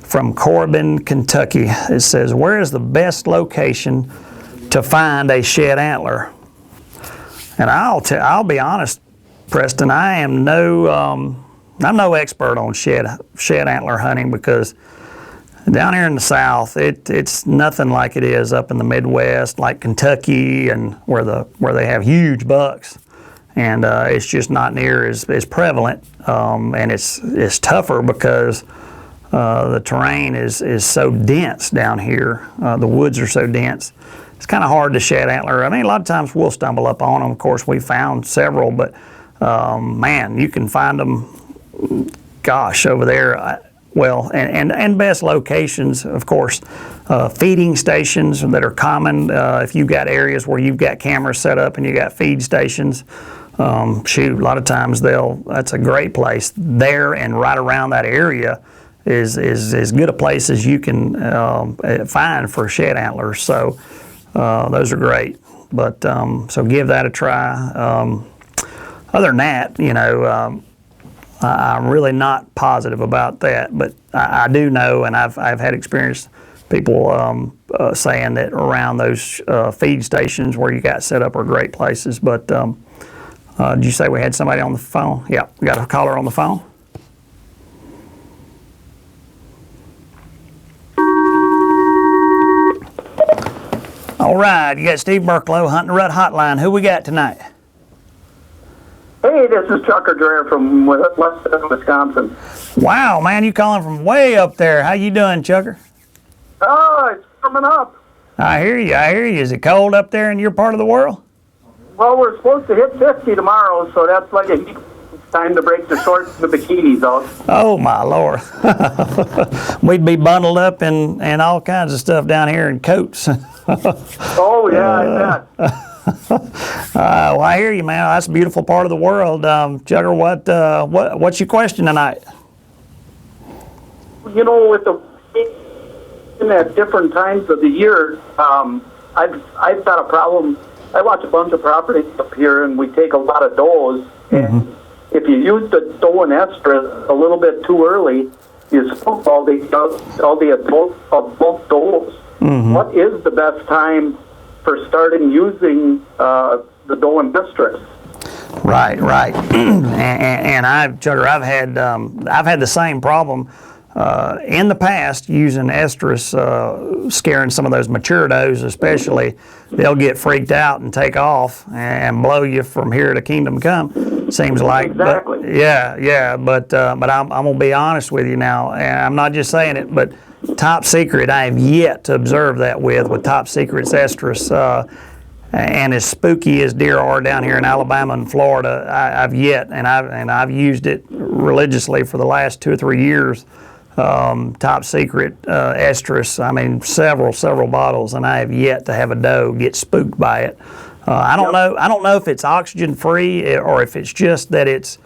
from Corbin, Kentucky. It says, where is the best location to find a shed antler? And I'll be honest, Preston, I'm no expert on shed antler hunting, because down here in the South, it's nothing like it is up in the Midwest, like Kentucky, and where they have huge bucks, and it's just not near as prevalent, and it's tougher because the terrain is so dense down here. The woods are so dense. It's kind of hard to shed antler. I mean, a lot of times we'll stumble up on them. Of course, we found several, but man, you can find them, gosh, over there. Well, and best locations, of course, feeding stations that are common. If you've got areas where you've got cameras set up and you got feed stations, shoot, a lot of times that's a great place. There and right around that area is as good a place as you can find for shed antlers. So those are great. But so give that a try. Other than that, you know, I'm really not positive about that, but I do know, and I've had experience, people saying that around those feed stations where you got set up are great places. But did you say we had somebody on the phone? Yeah, we got a caller on the phone. All right, you got Steve Burklow, Hunting Rut Hotline. Who we got tonight? Hey, this is Chucker Dreher from Western Wisconsin. Wow, man, you calling from way up there. How you doing, Chucker? Oh, it's coming up. I hear you. Is it cold up there in your part of the world? Well, we're supposed to hit 50 tomorrow, so that's like it's time to break the shorts and the bikinis out. Oh, my Lord. We'd be bundled up in all kinds of stuff down here in coats. Oh, yeah, I bet. Well, I hear you, man. That's a beautiful part of the world. Jugger, what's your question tonight? You know, with the at different times of the year, I've got a problem. I watch a bunch of properties up here, and we take a lot of does. Mm-hmm. And if you use the doe and estrus a little bit too early, you smoke all the adults of both does. Mm-hmm. What is the best time for starting using the doe and estrus? Right. and I've had the same problem in the past using estrus, scaring some of those mature does, especially. They'll get freaked out and take off and blow you from here to kingdom come. Seems like. Exactly. But, yeah. But I'm gonna be honest with you now, and I'm not just saying it, but Top Secret, I have yet to observe that with Top Secret's estrus. and as spooky as deer are down here in Alabama and Florida, I've used it religiously for the last 2 or 3 years. Top secret estrus. I mean, several bottles, and I have yet to have a doe get spooked by it. I don't know if it's oxygen free or if it's just that it's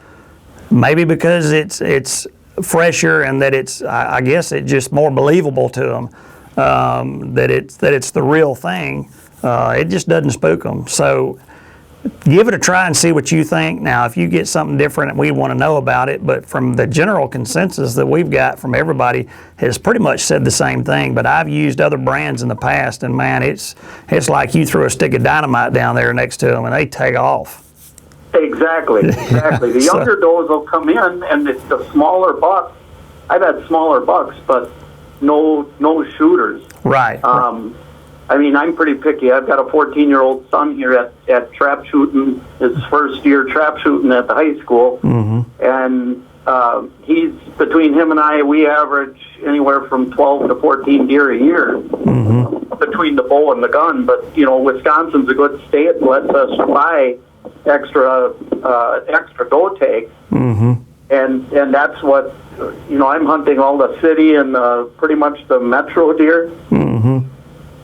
maybe because it's fresher and that it's I guess it's just more believable to them that it's the real thing. It just doesn't spook them. So give it a try and see what you think. Now, if you get something different, we want to know about it. But from the general consensus that we've got from everybody, has pretty much said the same thing. But I've used other brands in the past, and man, it's like you threw a stick of dynamite down there next to them, and they take off. Exactly. The younger does will come in, and it's the smaller bucks. I've had smaller bucks, but no shooters. Right. I mean, I'm pretty picky. I've got a 14-year-old son here at trap shooting, his first year trap shooting at the high school. And he's, between him and I, we average anywhere from 12 to 14 deer a year between the bow and the gun. But, you know, Wisconsin's a good state, lets us buy extra doe tags. And that's what, you know, I'm hunting all the city and pretty much the metro deer.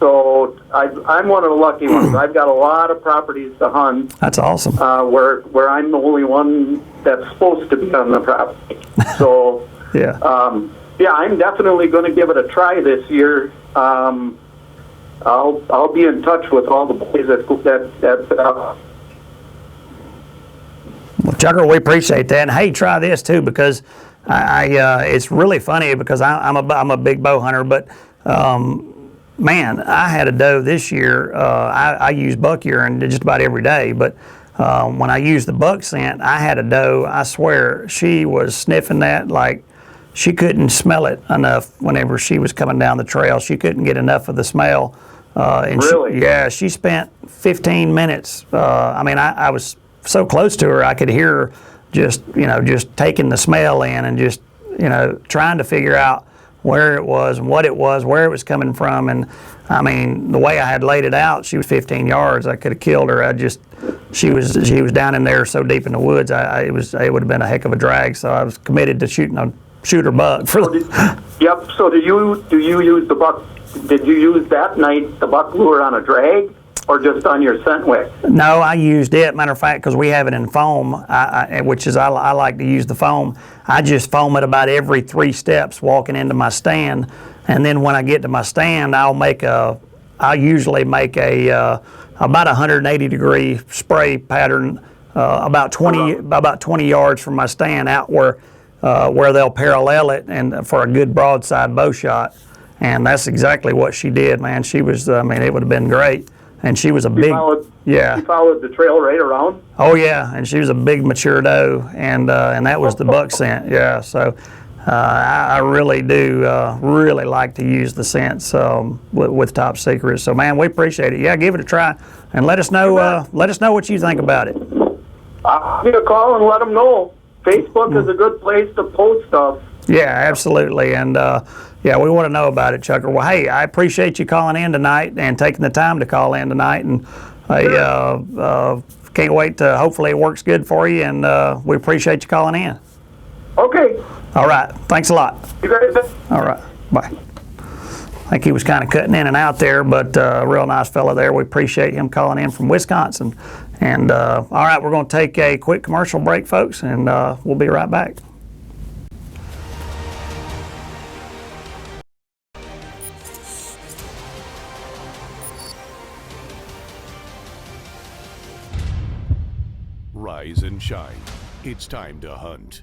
So I'm one of the lucky ones. I've got a lot of properties to hunt. That's awesome. Where I'm the only one that's supposed to be on the property. So yeah, I'm definitely going to give it a try this year. I'll be in touch with all the boys that Well, Chucker, we appreciate that. And hey, try this too, because it's really funny because I'm a big bow hunter, but man, I had a doe this year. I use buck urine just about every day, but when I used the buck scent, I had a doe. I swear she was sniffing that like she couldn't smell it enough. Whenever she was coming down the trail, she couldn't get enough of the smell. And really? She spent 15 minutes. I mean, I was so close to her, I could hear her just taking the smell in and just, trying to figure out where it was and what it was, where it was coming from. And I mean, the way I had laid it out, she was 15 yards. I could have killed her. She was down in there so deep in the woods. It would have been a heck of a drag. So I was committed to shooter buck. Yep. So do you use the buck? Did you use that night the buck lure on a drag, or just on your scent wick? No, I used it. Matter of fact, because we have it in foam, which is I like to use the foam. I just foam it about every 3 steps walking into my stand, and then when I get to my stand, I'll usually make about 180 degree spray pattern about 20 yards from my stand out where they'll parallel it and for a good broadside bow shot. And that's exactly what she did, man. She was, it would have been great. And she was a big, She followed the trail right around? Oh, yeah, and she was a big mature doe, and that was the buck scent, yeah. So I really do really like to use the scents with Top Secret. So, man, we appreciate it. Yeah, give it a try, and let us know what you think about it. I'll give a call and let them know. Facebook is a good place to post stuff. Yeah, absolutely, and we want to know about it, Chucker. Well, hey, I appreciate you calling in tonight and taking the time to call in tonight, and I can't wait to, hopefully it works good for you, and we appreciate you calling in. Okay. All right, thanks a lot. You guys. All right, bye. I think he was kind of cutting in and out there, but a real nice fella there. We appreciate him calling in from Wisconsin. And all right, we're going to take a quick commercial break, folks, and we'll be right back. Rise and shine. It's time to hunt.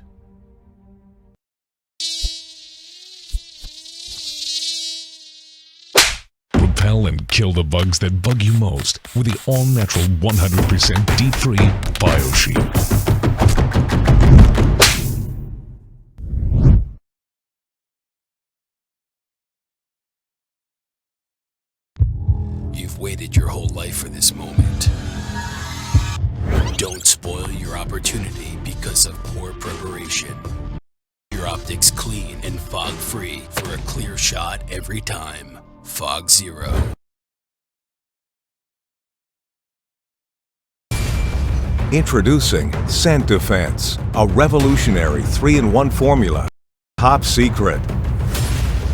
Repel and kill the bugs that bug you most with the all-natural 100% deep-free BioShield. You've waited your whole life for this moment. Don't spoil your opportunity because of poor preparation. Your optics clean and fog-free for a clear shot every time. Fog Zero. Introducing Scent Defense, a revolutionary 3-in-1 formula. Top secret.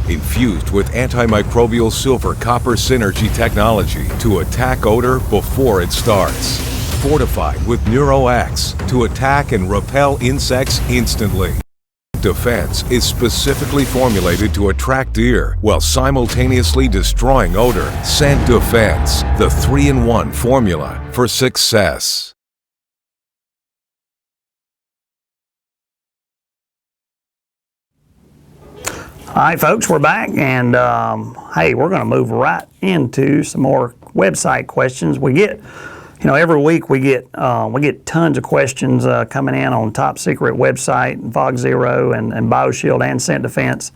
Infused with antimicrobial silver copper synergy technology to attack odor before it starts. Fortified with NeuroX to attack and repel insects instantly. Defense is specifically formulated to attract deer while simultaneously destroying odor. Scent Defense, the 3-in-1 formula for success. All right, folks, we're back, and hey, we're going to move right into some more website questions. We get, every week we get tons of questions coming in on Top Secret website, Fog Zero, and BioShield and Scent Defense,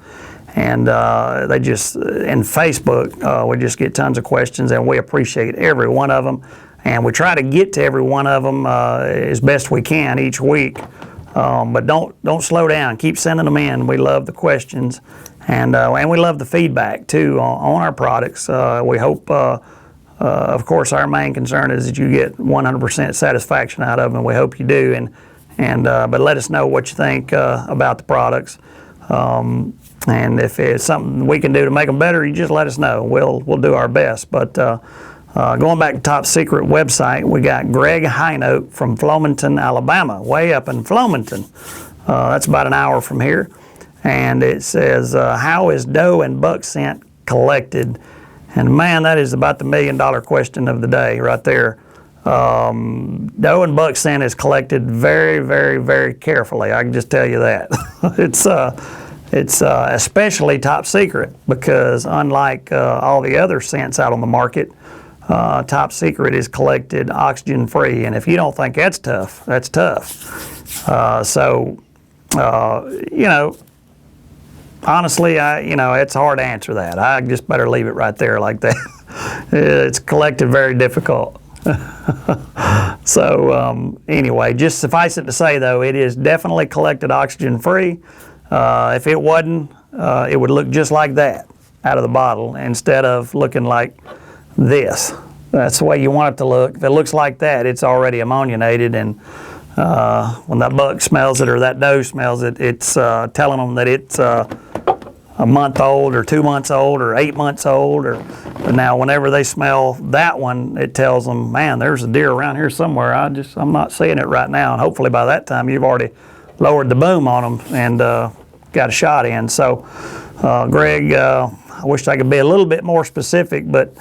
and they just in Facebook we just get tons of questions, and we appreciate every one of them, and we try to get to every one of them as best we can each week. But don't slow down. Keep sending them in. We love the questions, and we love the feedback too on our products. We hope, of course, our main concern is that you get 100% satisfaction out of them. We hope you do, but let us know what you think about the products, and if it's something we can do to make them better, you just let us know. We'll do our best. But going back to Top Secret website, we got Greg Highnote from Flomaton, Alabama, way up in Flomaton. That's about an hour from here. And it says, how is doe and buck scent collected? And man, that is about the $1 million question of the day right there. Doe and buck scent is collected very, very, very carefully. I can just tell you that. It's especially Top Secret because unlike all the other scents out on the market, Top Secret is collected oxygen free, and if you don't think that's tough, that's tough. Honestly, it's hard to answer that. I just better leave it right there like that. It's collected very difficult. Anyway, just suffice it to say though, it is definitely collected oxygen free. If it wasn't, it would look just like that out of the bottle instead of looking like this. That's the way you want it to look. If it looks like that, it's already ammoniated, and when that buck smells it or that doe smells it, it's telling them that it's a month old or 2 months old or 8 months old. But now whenever they smell that one, it tells them, man, there's a deer around here somewhere. I'm not seeing it right now. And hopefully by that time you've already lowered the boom on them and got a shot in. So Greg, I wish I could be a little bit more specific, but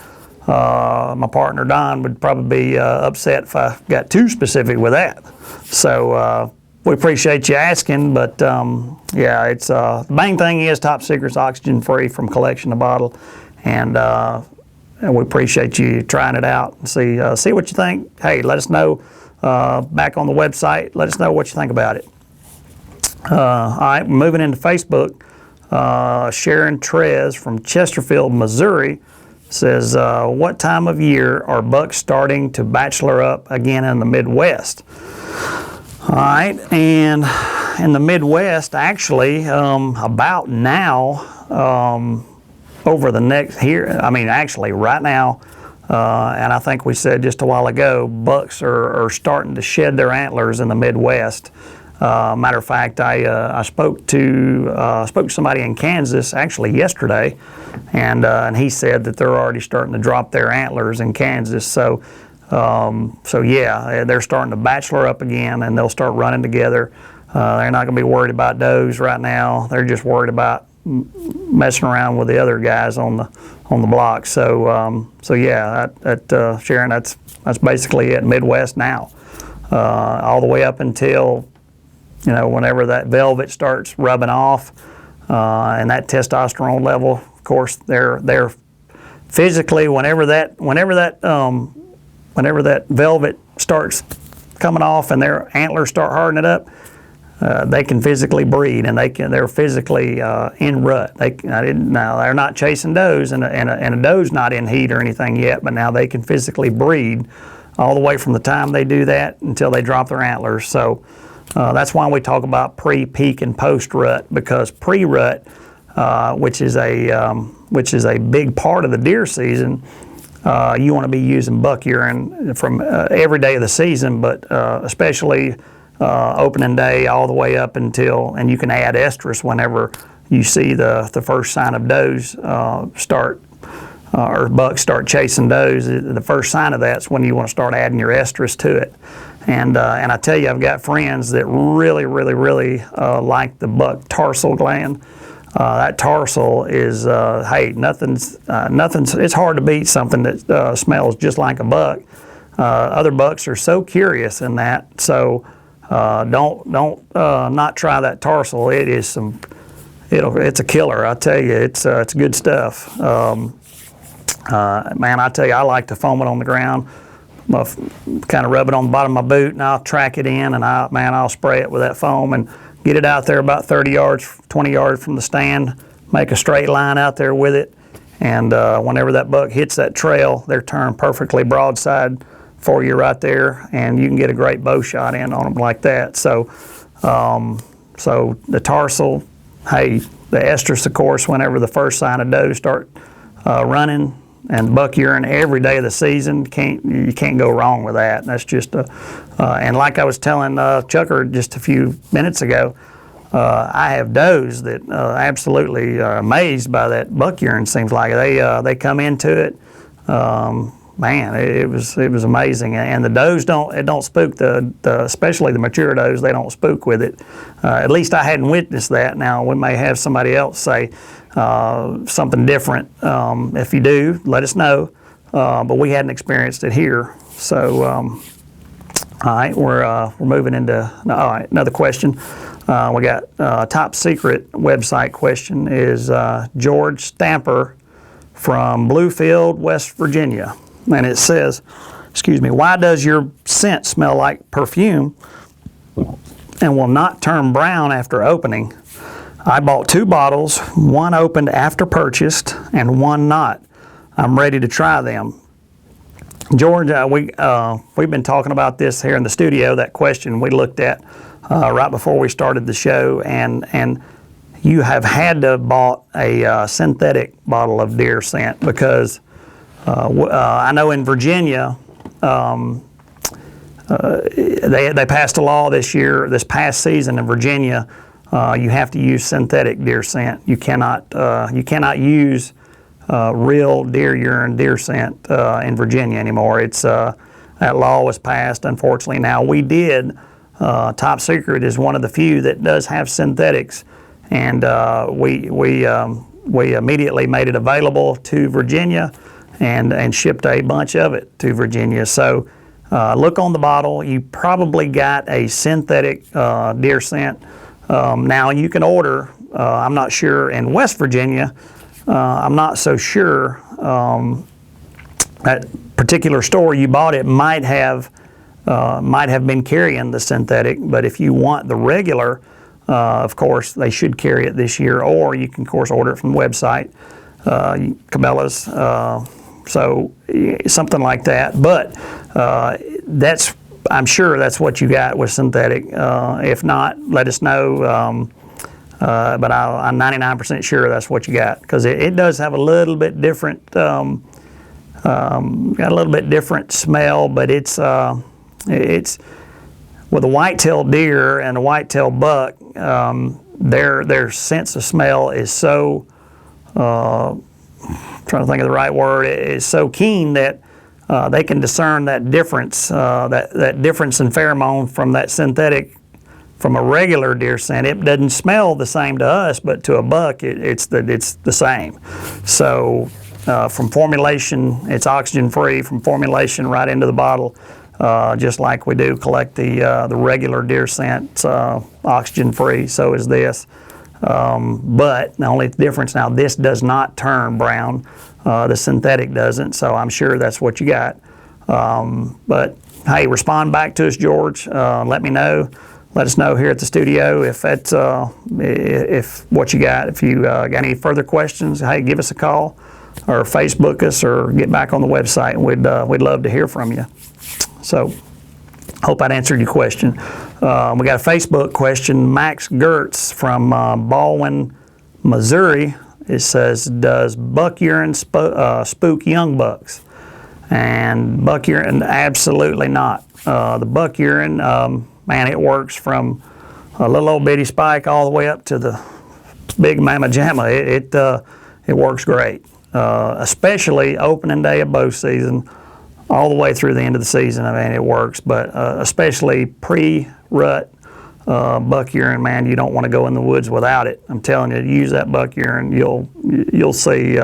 my partner Don would probably be upset if I got too specific with that. So we appreciate you asking, but yeah, it's the main thing is Top Secret's oxygen free from collection to bottle, and we appreciate you trying it out and see what you think. Hey, let us know back on the website. Let us know what you think about it. All right, moving into Facebook. Sharon Trez from Chesterfield, Missouri says, what time of year are bucks starting to bachelor up again in the Midwest? All right, and in the Midwest, actually, about now, over the next actually right now, and I think we said just a while ago, bucks are starting to shed their antlers in the Midwest. Matter of fact, I spoke to somebody in Kansas actually yesterday, and he said that they're already starting to drop their antlers in Kansas. So yeah, they're starting to bachelor up again, and they'll start running together. They're not going to be worried about does right now. They're just worried about messing around with the other guys on the block. So yeah, Sharon, that's basically it. Midwest now, all the way up until whenever that velvet starts rubbing off, and that testosterone level, of course, they're physically whenever that velvet starts coming off and their antlers start hardening up, they can physically breed, and they're physically in rut. They're not chasing does, and a doe's not in heat or anything yet, but now they can physically breed all the way from the time they do that until they drop their antlers. So that's why we talk about pre, peak, and post rut, because pre-rut, which is a big part of the deer season, you want to be using buck urine from every day of the season, but especially opening day all the way up until, and you can add estrus whenever you see the first sign of does or bucks start chasing does. The first sign of that's when you want to start adding your estrus to it. And I tell you, I've got friends that really like the buck tarsal gland. That tarsal is, hey, nothing's. It's hard to beat something that smells just like a buck. Other bucks are so curious in that. So don't not try that tarsal. It is it's a killer. I tell you, it's good stuff. Man, I tell you, I like to foam it on the ground. Kind of rub it on the bottom of my boot, and I'll track it in, and I'll spray it with that foam and get it out there about 30 yards, 20 yards from the stand, make a straight line out there with it, and whenever that buck hits that trail, they're turned perfectly broadside for you right there, and you can get a great bow shot in on them like that. So, so the tarsal, hey, the estrus, of course, whenever the first sign of doe start running, and buck urine every day of the season, you can't go wrong with that. That's just and like I was telling Chucker just a few minutes ago, I have does that absolutely are amazed by that buck urine. Seems like they come into it. Man, it was amazing. And the does don't spook especially the mature does. They don't spook with it. At least I hadn't witnessed that. Now we may have somebody else say something different. If you do, let us know. But we hadn't experienced it here. So, all right, we're moving into all right, another question. We got top secret website question is George Stamper from Bluefield, West Virginia, and it says, "Excuse me, why does your scent smell like perfume and will not turn brown after opening? I bought 2 bottles, one opened after purchased and one not. I'm ready to try them." George, we've been talking about this here in the studio, that question we looked at right before we started the show, and you have had to have bought a synthetic bottle of deer scent because I know in Virginia, they passed a law this past season in Virginia. You have to use synthetic deer scent. You cannot use real deer urine deer scent in Virginia anymore. It's that law was passed, unfortunately. Now we did. Top Secret is one of the few that does have synthetics, and we immediately made it available to Virginia and shipped a bunch of it to Virginia. So look on the bottle. You probably got a synthetic deer scent. Now you can order, I'm not sure in West Virginia, I'm not so sure that particular store you bought it might have been carrying the synthetic, but if you want the regular, of course they should carry it this year, or you can of course order it from the website, Cabela's, so something like that. But I'm sure that's what you got with synthetic. If not, let us know. But I'm 99% sure that's what you got, because it does have a little bit different, got a little bit different smell. But it's with a white-tailed deer and a white-tailed buck, their sense of smell is so. Trying to think of the right word. Is so keen that they can discern that difference, that difference in pheromone from that synthetic, from a regular deer scent. It doesn't smell the same to us, but to a buck, it's the same. So from formulation, it's oxygen free from formulation right into the bottle, just like we do collect the regular deer scent, oxygen free. So is this. But the only difference now, this does not turn brown. The synthetic doesn't, so I'm sure that's what you got. But hey, respond back to us, George. Let me know. Let us know here at the studio if that's if what you got. If you got any further questions, hey, give us a call or Facebook us or get back on the website. We'd love to hear from you. So hope that answered your question. We got a Facebook question. Max Gertz from Baldwin, Missouri. It says, "Does buck urine spook young bucks?" And buck urine, absolutely not. The buck urine, man, it works from a little old bitty spike all the way up to the big mamma jamma. It works great, especially opening day of bow season, all the way through the end of the season. I mean, it works, but especially pre-rut buck urine, man, you don't want to go in the woods without it. I'm telling you, use that buck urine, you'll see.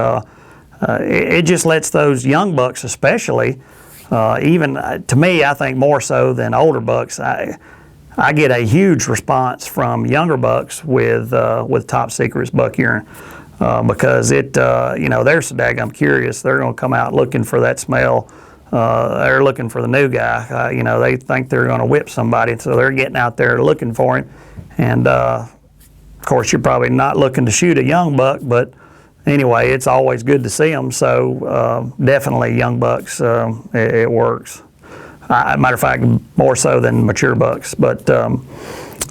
It just lets those young bucks, especially, even to me, I think more so than older bucks. I get a huge response from younger bucks with Top Secret's buck urine because it, they're so daggum curious. They're going to come out looking for that smell. They're looking for the new guy. They think they're going to whip somebody, so they're getting out there looking for him. And of course, you're probably not looking to shoot a young buck, but anyway, it's always good to see them. So definitely young bucks, it works. Matter of fact, more so than mature bucks. But all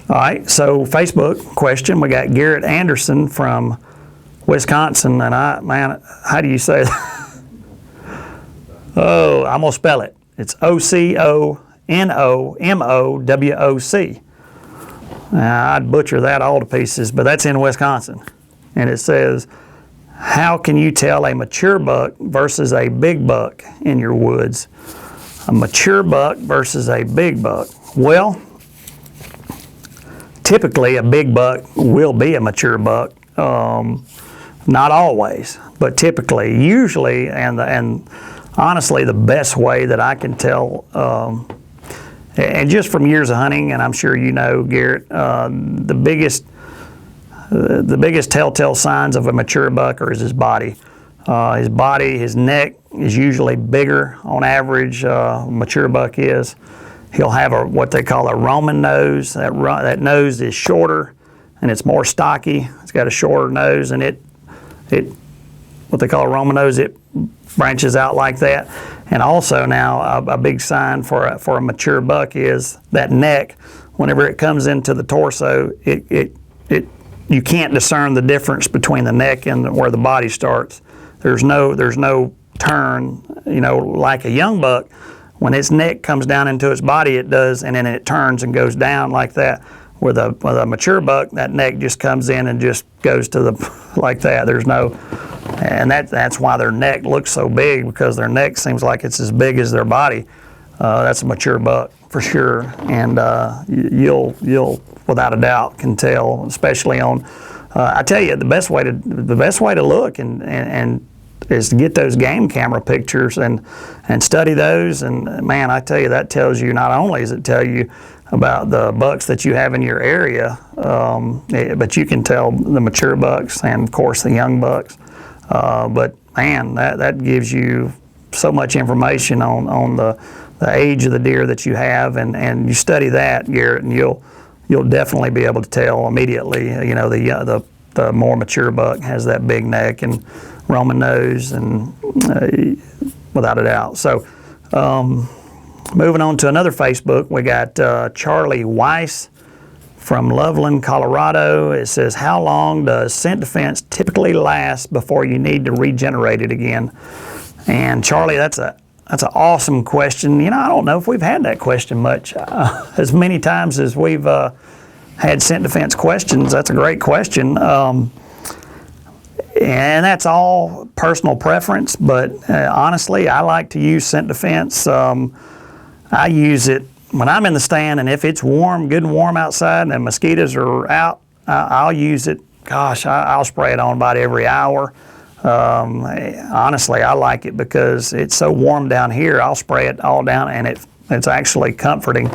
right, so Facebook question, we got Garrett Anderson from Wisconsin, and how do you say that? Oh, I'm gonna spell it. It's OCONOMOWOC. I'd butcher that all to pieces, but that's in Wisconsin. And it says, how can you tell a mature buck versus a big buck in your woods? A mature buck versus a big buck. Well, typically a big buck will be a mature buck. Not always, but typically, usually, and honestly, the best way that I can tell, and just from years of hunting, and I'm sure you know, Garrett, the biggest telltale signs of a mature buck is his body. His neck is usually bigger on average. Mature buck is. He'll have what they call a Roman nose. That nose is shorter and it's more stocky. It's got a shorter nose, and what they call a Roman nose, it branches out like that. And also now a big sign for a mature buck is that neck. Whenever it comes into the torso, you can't discern the difference between the neck and where the body starts. There's no turn, like a young buck. When its neck comes down into its body, it does, and then it turns and goes down like that. With a mature buck, that neck just comes in and just goes to like that. And that's why their neck looks so big, because their neck seems like it's as big as their body. That's a mature buck for sure, and you'll without a doubt can tell, especially on. I tell you, the best way to look and is to get those game camera pictures and study those. And man, I tell you, that tells you, not only does it tell you about the bucks that you have in your area, but you can tell the mature bucks and of course the young bucks. But man, that gives you so much information on the age of the deer that you have, and you study that, Garrett, and you'll definitely be able to tell immediately. The more mature buck has that big neck and Roman nose, and without a doubt. So moving on to another Facebook, we got Charlie Weiss from Loveland, Colorado. It says, how long does scent defense typically last before you need to regenerate it again? And Charlie, that's an awesome question. I don't know if we've had that question much. As many times as we've had scent defense questions, that's a great question. And that's all personal preference, but honestly, I like to use scent defense. I use it when I'm in the stand, and if it's warm, good and warm outside, and mosquitoes are out, I'll use it. Gosh, I'll spray it on about every hour. Honestly, I like it because it's so warm down here. I'll spray it all down, and it's actually comforting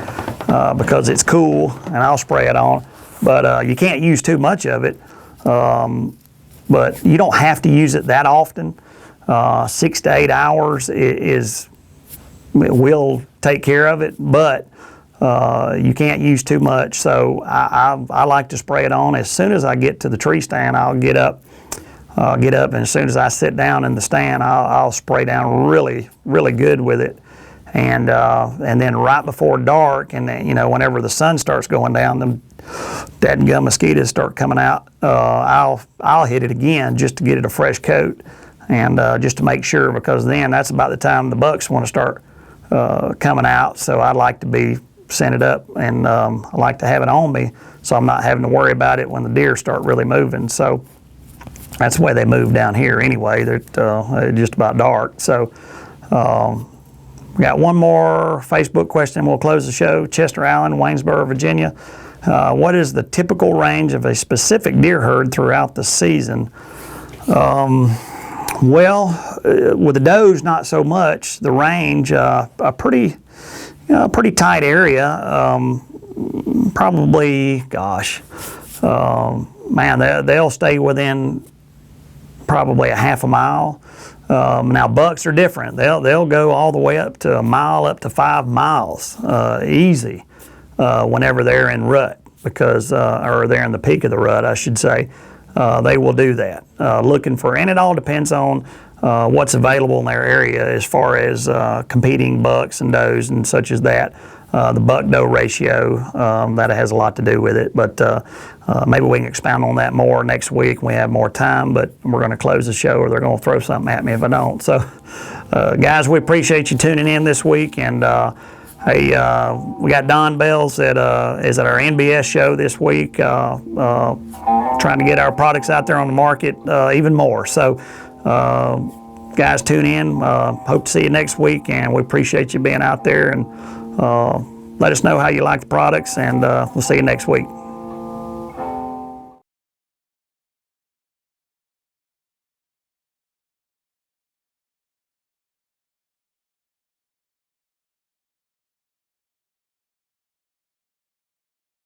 because it's cool, and I'll spray it on. But you can't use too much of it. But you don't have to use it that often. 6 to 8 hours will take care of it, but you can't use too much. So I like to spray it on as soon as I get to the tree stand. I'll get up, and as soon as I sit down in the stand, I'll spray down really, really good with it. And then right before dark, and whenever the sun starts going down, them dadgum mosquitoes start coming out. I'll hit it again just to get it a fresh coat. and just to make sure, because then that's about the time the bucks want to start coming out. So I like to be scented up, and I like to have it on me so I'm not having to worry about it when the deer start really moving. So that's the way they move down here anyway. They're just about dark. So we got one more Facebook question. We'll close the show. Chester Allen, Waynesboro, Virginia. What is the typical range of a specific deer herd throughout the season? Well, with the does, not so much. The range, a pretty tight area. Probably, gosh, man, they'll stay within probably a half a mile. Now bucks are different. They'll go all the way up to a mile, up to 5 miles, easy, whenever they're in rut, because or they're in the peak of the rut, I should say. They will do that, looking for, and it all depends on what's available in their area as far as competing bucks and does and such as that. The buck-doe ratio, that has a lot to do with it, but maybe we can expound on that more next week when we have more time, but we're going to close the show or they're going to throw something at me if I don't. So, guys, we appreciate you tuning in this week, and hey, we got Don Bells is at our NBS show this week, trying to get our products out there on the market even more. So, guys, tune in. Hope to see you next week, and we appreciate you being out there, and let us know how you like the products, and we'll see you next week.